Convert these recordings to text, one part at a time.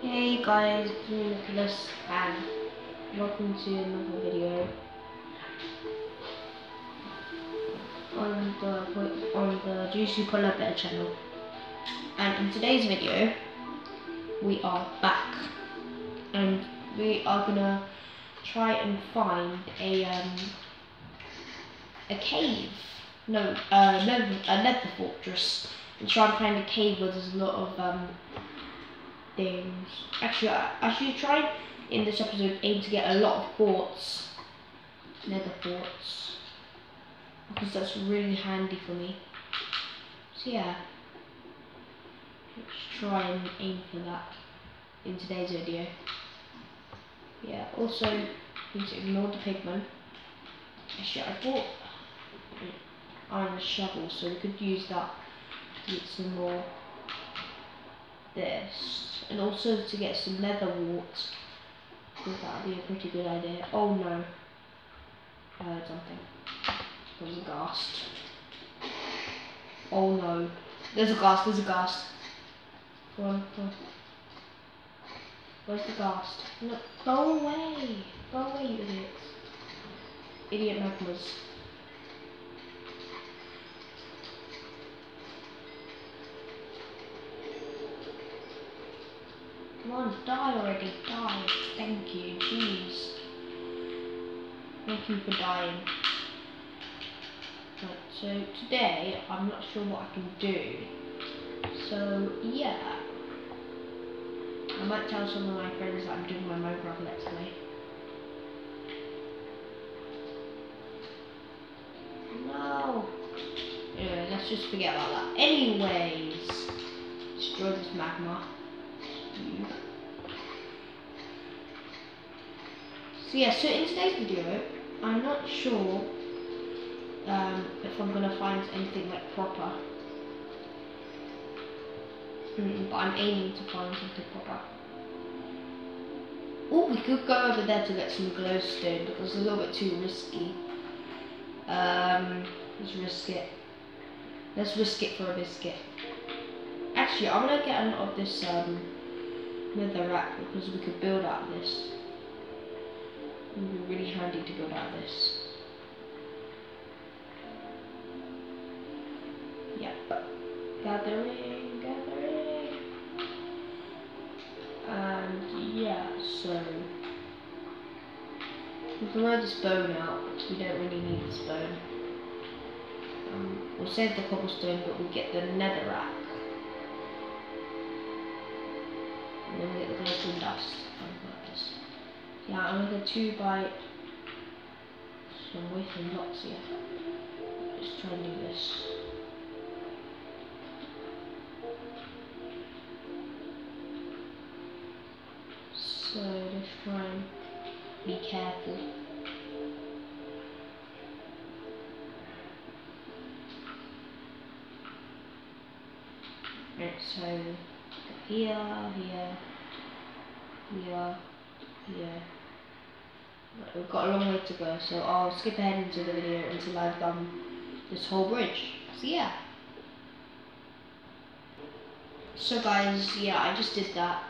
Hey guys, it's me Nicholas and welcome to another video on the Juicy Polar Bear channel. And in today's video we are back and we are gonna try and find a cave. No, a nether fortress, and try and find a cave where there's a lot of things. Actually, I should try in this episode aim to get a lot of quartz, nether quartz, because that's really handy for me. So yeah, let's try and aim for that in today's video. Yeah, also need to ignore the pigman. Actually, I bought an iron shovel, so we could use that to get some more this, and also to get some nether wart. I think that would be a pretty good idea. Oh no, I heard something. There was a ghast. Oh no, there's a ghast, there's a ghast. Go on, go on. Where's the ghast? No, go away, you idiots. Idiot magmas. Come on, die already, die. Thank you, jeez. Thank you for dying. Right, so today, I'm not sure what I can do. So, yeah. I might tell some of my friends that I'm doing my Minecraft Let's Play. No! Anyway, let's just forget about that. Anyways, destroy this magma. So yeah, so in today's video, I'm not sure if I'm gonna find anything like proper. But I'm aiming to find something proper. Oh, we could go over there to get some glowstone, but it's a little bit too risky. Let's risk it. Let's risk it for a biscuit. Actually, I'm gonna get a lot of this nether rack because we could build out of this. It would be really handy to build out of this. Yep. Gathering, gathering. And yeah, so we can throw this bone out because we don't really need this bone. We'll save the cobblestone, but we'll get the nether rack. And then we'll get the glowstone dust. Yeah, I'm gonna 2x. So I'm wasting lots here. Let's try and do this. So let's try and be careful. Right, so here, here, here, here. Right, we've got a long way to go, so I'll skip ahead into the video until I've done this whole bridge. So yeah. So guys, yeah, I just did that.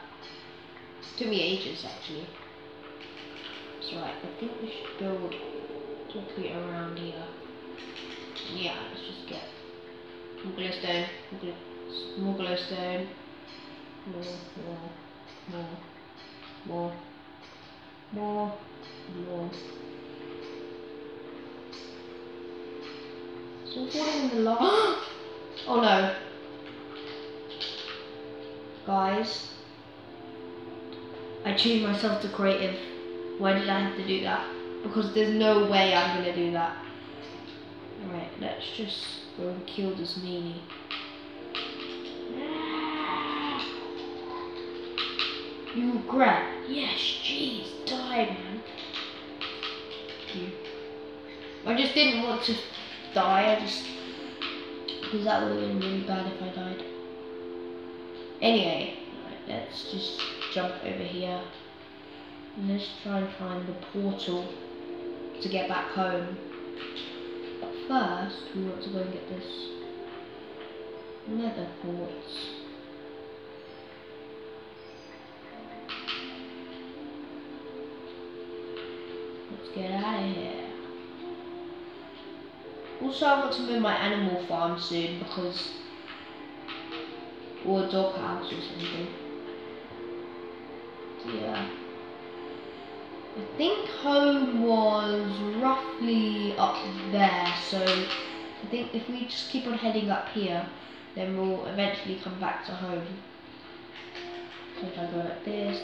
It took me ages actually. So right, I think we should build directly around here. Yeah, let's just get more glowstone, more glowstone, more. So I'm falling in the lava. Oh no. Guys, I changed myself to creative. Why did I have to do that? Because there's no way I'm gonna do that. Alright, let's just go and kill this meanie. You regret? Yes, jeez, die, man. Thank you. I just didn't want to die, because that would have been really bad if I died. Anyway, right, let's just jump over here. And let's try and find the portal to get back home. But first, we want to go and get this nether quartz. Get out of here. Also, I want to move my animal farm soon because, or a dog house or something. Yeah. I think home was roughly up there, so I think if we just keep on heading up here, then we'll eventually come back to home. So if I go like this,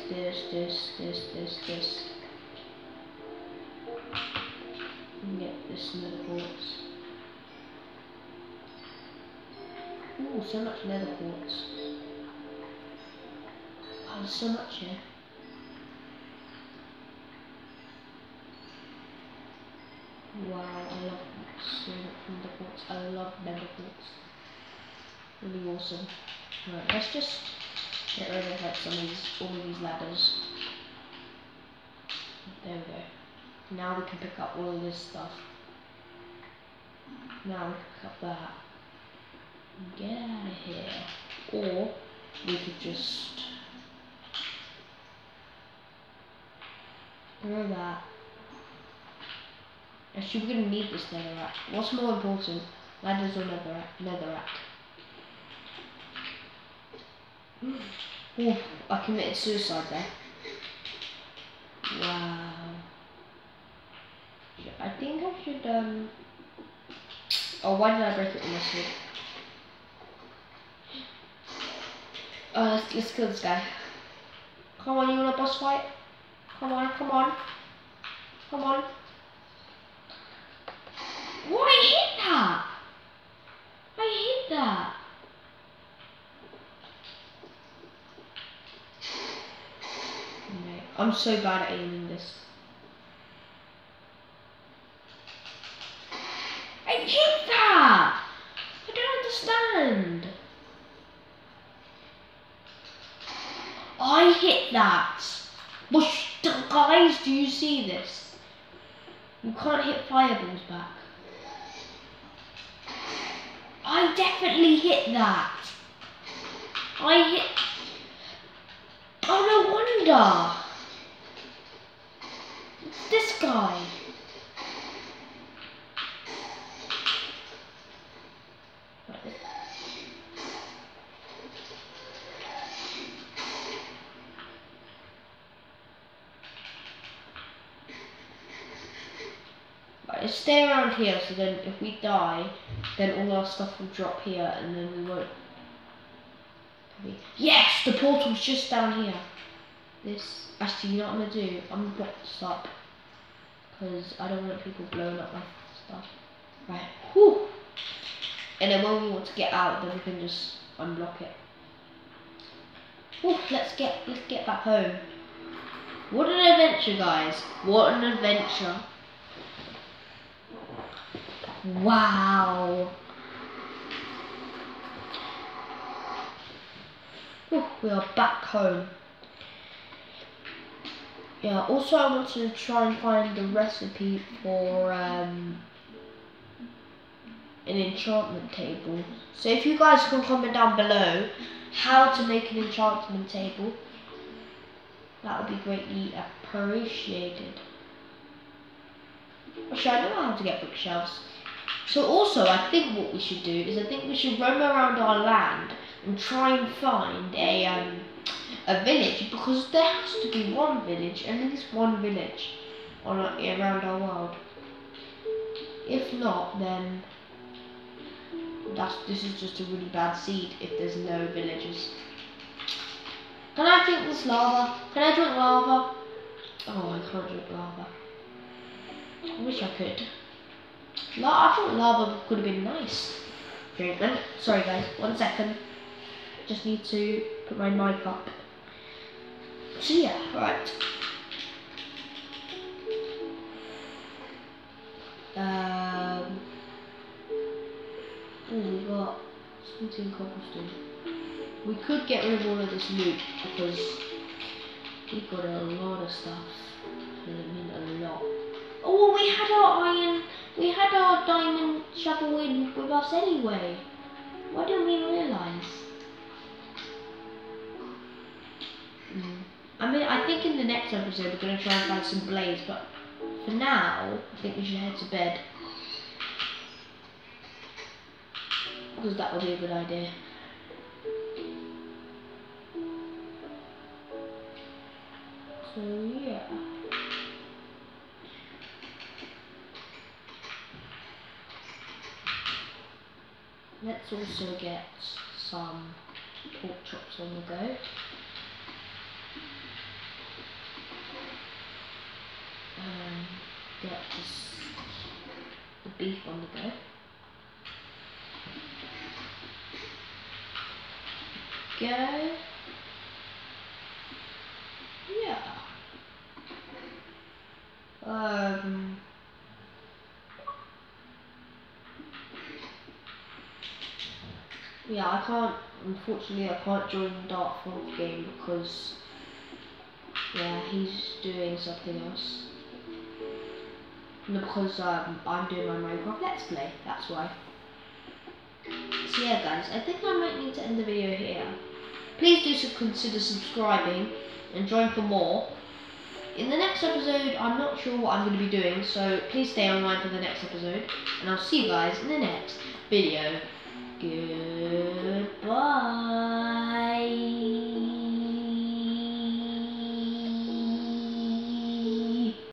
and get this nether quartz. Ooh, so much nether quartz. Oh, there's so much here. Wow, I love so much nether quartz. I love nether quartz. Really awesome. Right, let's just get rid of like all of these ladders. There we go. Now we can pick up all of this stuff. Now we can pick up that. Get out of here. Or we could just throw that. Actually, we're gonna need this netherrack. What's more important, ladders or netherrack? Ooh, I committed suicide there. Wow. I think I should oh, why did I break it with my sword? Let's kill this guy. Come on, you want a boss fight? Come on, come on. Come on. Oh, I hit that! I hit that! Okay. I'm so bad at aiming this. I hit that! I don't understand. I hit that! Bush, guys, do you see this? You can't hit fireballs back. I definitely hit that. I hit. Oh, no wonder. It's this guy. Right, let's stay around here so then if we die, then all our stuff will drop here and then we won't. Yes, the portal's just down here. This, actually, you know what I'm gonna do? I'm gonna block this up because I don't want people blowing up my stuff. Right, whew. And then when we want to get out, then we can just unblock it. Whew, let's get back home. What an adventure, guys! What an adventure! Wow. Whew, we are back home. Yeah, also I want to try and find the recipe for an enchantment table. So if you guys can comment down below how to make an enchantment table, that would be greatly appreciated. Actually, I know how to get bookshelves. So also, I think what we should do is I think we should roam around our land and try and find a village, because there has to be one village, at least one village around our world. If not, then this is just a really bad seed if there's no villages. Can I drink this lava? Can I drink lava? Oh, I can't drink lava. I wish I could. I thought lava could have been nice. Treatment. Sorry guys, 1 second. Just need to put my mic up. So yeah, right. Oh, we got 17 cobblestone. We could get rid of all of this loot because we got a lot of stuff. I mean a lot. Oh, we had our diamond shovel in with us anyway. Why didn't we realise? I mean, I think in the next episode we're going to try and find some blaze, but for now, I think we should head to bed. Because that would be a good idea. So yeah. Let's also get some pork chops on the go. Get the beef on the go. Go. Yeah. Yeah, I can't, unfortunately I can't join Dark Fourth game because, yeah, he's doing something else. No, because I'm doing my Minecraft Let's Play, that's why. So yeah guys, I think I might need to end the video here. Please do consider subscribing and join for more. In the next episode, I'm not sure what I'm going to be doing, so please stay online for the next episode. And I'll see you guys in the next video. Good.